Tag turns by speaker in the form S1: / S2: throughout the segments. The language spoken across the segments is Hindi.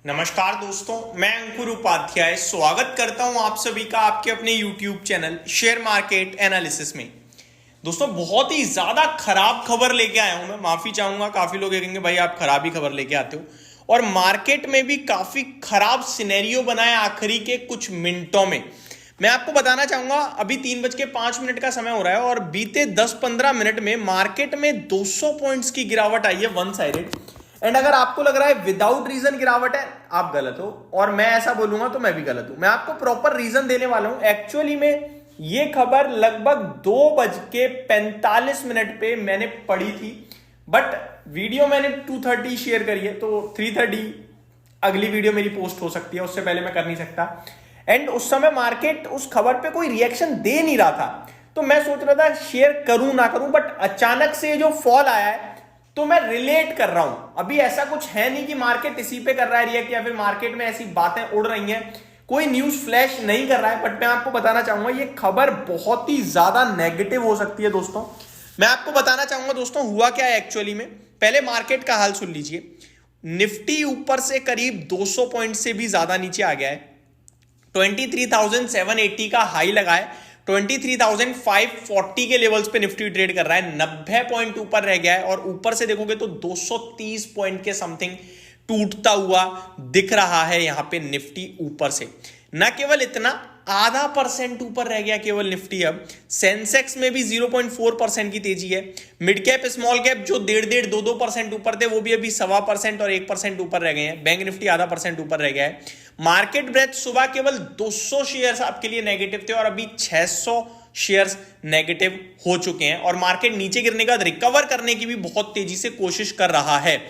S1: नमस्कार दोस्तों, मैं अंकुर उपाध्याय स्वागत करता हूं आप सभी का आपके अपने YouTube channel share market analysis में। दोस्तों, बहुत ही ज्यादा खराब खबर लेके आया हूं मैं। माफी चाहूंगा, काफी लोग कहेंगे भाई आप खराब ही खबर लेके आते हो, और मार्केट में भी काफी खराब सिनेरियो बना है आखिरी के कुछ मिनटों में। मैं आपको बताना चाहूंगा, अभी 3:05 का समय हो रहा है और बीते 10-15 मिनट में मार्केट में 200 पॉइंट्स की गिरावट आई है वन साइडेड। एंड अगर आपको लग रहा है विदाउट रीजन गिरावट है, आप गलत हो, और मैं ऐसा बोलूंगा तो मैं भी गलत हूं। मैं आपको प्रॉपर रीजन देने वाला हूं। एक्चुअली में ये खबर लगभग 2:45 पे मैंने पढ़ी थी, बट वीडियो मैंने 2:30 शेयर करी है, तो 3:30 अगली वीडियो मेरी पोस्ट हो सकती है, उससे पहले मैं कर नहीं सकता। एंड उस समय मार्केट उस खबर पे कोई रिएक्शन दे नहीं रहा था, तो मैं सोच रहा था शेयर करूं ना करूं, बट अचानक से जो फॉल आया है तो मैं रिलेट कर रहा हूं। अभी ऐसा कुछ है नहीं कि मार्केट इसी पे कर रहा है रिएक्ट, या फिर मार्केट में ऐसी बातें उड़ रही हैं, कोई न्यूज फ्लैश नहीं कर रहा है। बट मैं आपको बताना चाहूंगा ये खबर बहुत ही ज्यादा नेगेटिव हो सकती है। दोस्तों, मैं आपको बताना चाहूंगा दोस्तों हुआ क्या है एक्चुअली में। पहले मार्केट का हाल सुन लीजिए। निफ्टी ऊपर से करीब 200 पॉइंट से भी ज्यादा नीचे आ गया है। 23,780 का हाई लगा है, 23,540 के लेवल्स पे निफ्टी ट्रेड कर रहा है। 90 पॉइंट ऊपर रह गया है, और ऊपर से देखोगे तो 230 पॉइंट के समथिंग टूटता हुआ दिख रहा है यहां पे निफ्टी ऊपर से। न केवल इतना, 0.5% ऊपर रह गया केवल निफ्टी। अब सेंसेक्स में भी 0.4% की तेजी है। मिड कैप स्मॉल कैप जो 1.5-2% ऊपर थे, वो भी अभी 1.25% और 1% ऊपर रह गए हैं। बैंक निफ्टी 0.5% ऊपर रह गया है। मार्केट ब्रेथ सुबह केवल 200 शेयर्स आपके लिए नेगेटिव थे, और अभी 600 शेयर्स नेगेटिव हो चुके हैं, और मार्केट नीचे गिरने के बाद रिकवर करने की भी बहुत तेजी से कोशिश कर रहा है।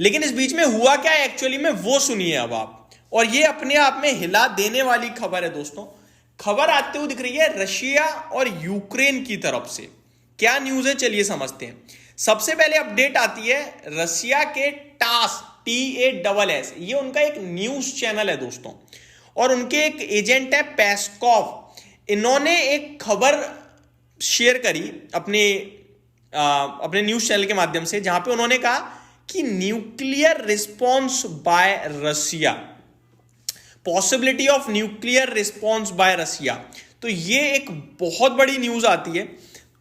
S1: लेकिन इस बीच में हुआ क्या है एक्चुअली में, वो सुनिए अब आप। और ये अपने आप में हिला देने वाली खबर है दोस्तों। खबर आते हुए दिख रही है रशिया और यूक्रेन की तरफ से। क्या न्यूज है, चलिए समझते हैं। सबसे पहले अपडेट आती है रशिया के टास, TASS, ये उनका एक न्यूज चैनल है दोस्तों, और उनके एक एजेंट है पेस्कॉव। इन्होंने एक खबर शेयर करी अपने न्यूज चैनल के माध्यम से, जहां पे उन्होंने कहा कि nuclear response bye Russia, possibility of nuclear response bye Russia. तो ये एक बहुत बड़ी न्यूज आती है,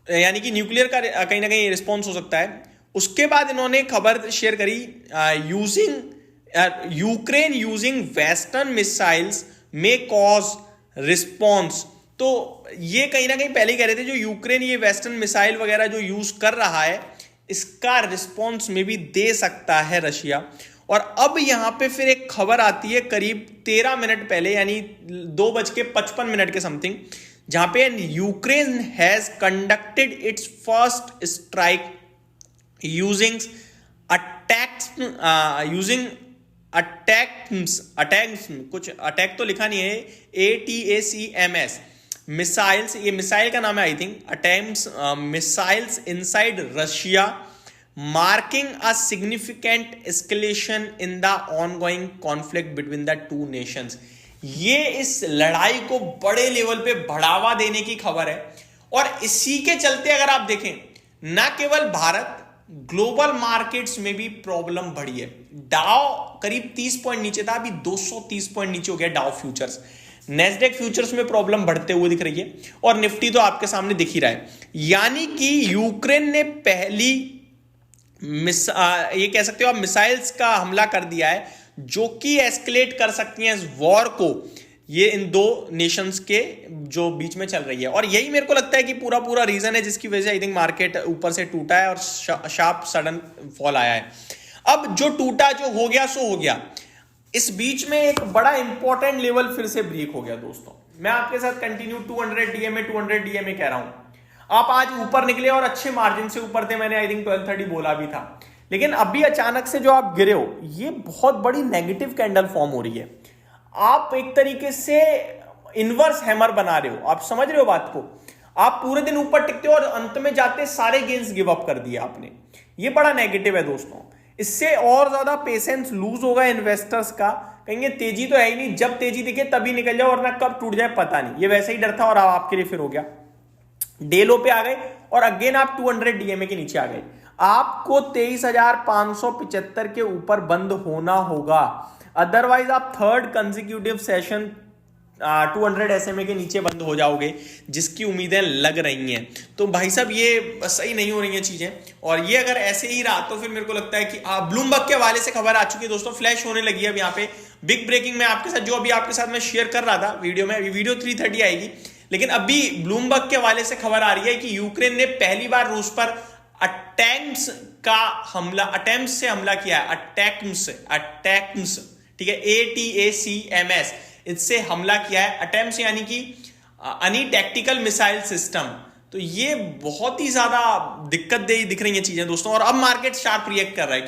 S1: यानी कि न्यूक्लियर का कहीं ना कहीं रिस्पॉन्स हो सकता है। उसके बाद इन्होंने खबर शेयर करी, यूक्रेन यूजिंग वेस्टर्न मिसाइल्स में कॉज रिस्पॉन्स। तो ये कहीं ना कहीं पहले ही कह रहे थे, जो यूक्रेन ये वेस्टर्न मिसाइल वगैरह जो यूज कर रहा है, इसका रिस्पॉन्स में भी दे सकता है रशिया। और अब यहां पे फिर एक खबर आती है करीब 13 मिनट पहले, यानी 2:55 के समथिंग, जहां पे Ukraine has conducted it's first strike using attacks, कुछ अटैक तो लिखा नहीं है, ATACMS मिसाइल्स, ये मिसाइल का नाम है I think, attempts missiles inside Russia, marking a significant escalation in the ongoing conflict between the two nations. ये इस लड़ाई को बड़े लेवल पे बढ़ावा देने की खबर है, और इसी के चलते अगर आप देखें, ना केवल भारत, ग्लोबल मार्केट्स में भी प्रॉब्लम बढ़ी है। डाउ करीब 30 पॉइंट नीचे था, अभी 230 पॉइंट नीचे हो गया डाउ फ्यूचर्स। नेस्डेक फ्यूचर्स में प्रॉब्लम बढ़ते हुए दिख रही है, और निफ्टी तो आपके सामने दिख ही रहा है। यानी कि यूक्रेन ने पहली ये कह सकते हो आप मिसाइल्स का हमला कर दिया है, जो कि एस्केलेट कर सकती हैं इस वॉर को, ये इन दो नेशंस के जो बीच में चल रही है। और यही मेरे को लगता है कि पूरा रीजन है जिसकी वजह से आई थिंक मार्केट ऊपर से टूटा है और शार्प सडन फॉल आया है। अब जो टूटा, जो हो गया सो हो गया। इस बीच में एक बड़ा इंपॉर्टेंट लेवल फिर से ब्रेक हो गया दोस्तों। मैं आपके साथ कंटिन्यू 200 DMA कह रहा हूं। आप आज ऊपर निकले और अच्छे मार्जिन से ऊपर थे, मैंने आई थिंक 12:30 बोला भी था। लेकिन अभी अचानक से जो आप गिरे हो, ये बहुत बड़ी नेगेटिव कैंडल फॉर्म हो रही है। आप एक तरीके से इनवर्स हैमर बना रहे हो। आप समझ रहे हो बात को? आप पूरे दिन ऊपर टिकते हो और अंत में जाते सारे गेन्स गिव अप कर दिए आपने। ये बड़ा नेगेटिव है दोस्तों। इससे और ज्यादा पेशेंस लूज होगा इन्वेस्टर्स का। कहेंगे तेजी तो है ही नहीं, जब तेजी दिखे तभी निकल जाओ, वरना कब टूट जाए पता नहीं। ये वैसे ही डर था, और अब आपके लिए फिर हो गया। डे लो पे आ गए और अगेन आप 200 DMA के नीचे आ गए। आपको 23,575 के ऊपर बंद होना होगा। अदरवाइज आप थर्ड कंसेक्यूटिव सेशन 200 SMA के नीचे बंद हो जाओगे, जिसकी उम्मीदें लग रही हैं। तो भाई साहब ये सही नहीं हो रही हैं चीजें, और ये अगर ऐसे ही रहा तो फिर मेरे को लगता है कि ब्लूमबर्ग के हवाले से खबर आ चुकी है दोस्तों, फ्लैश होने लगी है अब यहाँ पे बिग ब्रेकिंग में आपके साथ, जो अभी आपके साथ मैं शेयर कर रहा था वीडियो में। अभी वीडियो 3:30 आएगी, लेकिन अभी ब्लूमबर्ग के हवाले से खबर आ रही है कि यूक्रेन ने पहली बार रूस पर अटैम्प्ट्स से हमला किया है। अटैम्प्ट्स, ठीक है, ATACMS, इससे हमला किया है। अटेम्प्ट यानी कि अनी टैक्टिकल मिसाइल सिस्टम। तो ये बहुत ही ज्यादा दिक्कत दिख रही हैं चीजें दोस्तों, और अब मार्केट शार्प रिएक्ट कर रहा है,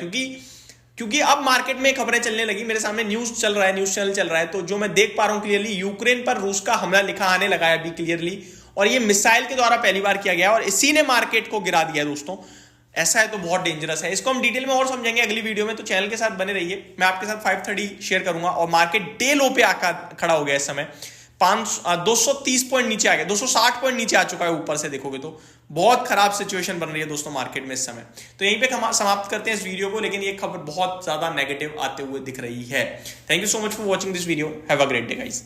S1: क्योंकि अब मार्केट में खबरें चलने लगी। मेरे सामने न्यूज चल रहा है, न्यूज चैनल चल रहा है, तो जो मैं देख पा रहा हूं क्लियरली, यूक्रेन पर रूस का हमला लिखा आने लगा है अभी क्लियरली, और ये मिसाइल के द्वारा पहली बार किया गया और इसी ने मार्केट को गिरा दिया दोस्तों। ऐसा है तो बहुत डेंजरस है। इसको हम डिटेल में और समझेंगे अगली वीडियो में, तो चैनल के साथ बने रहिए। मैं आपके साथ 5:30 शेयर करूंगा, और मार्केट डे लो पे आकर खड़ा हो गया इस समय। 230 पॉइंट नीचे आ गया, 260 पॉइंट नीचे आ चुका है ऊपर से देखोगे तो। बहुत खराब सिचुएशन बन रही है दोस्तों मार्केट में इस समय। तो यहीं पे समाप्त करते हैं इस वीडियो को, लेकिन ये खबर बहुत ज्यादा नेगेटिव आते हुए दिख रही है। Thank you so much for watching this video. Have a great day guys.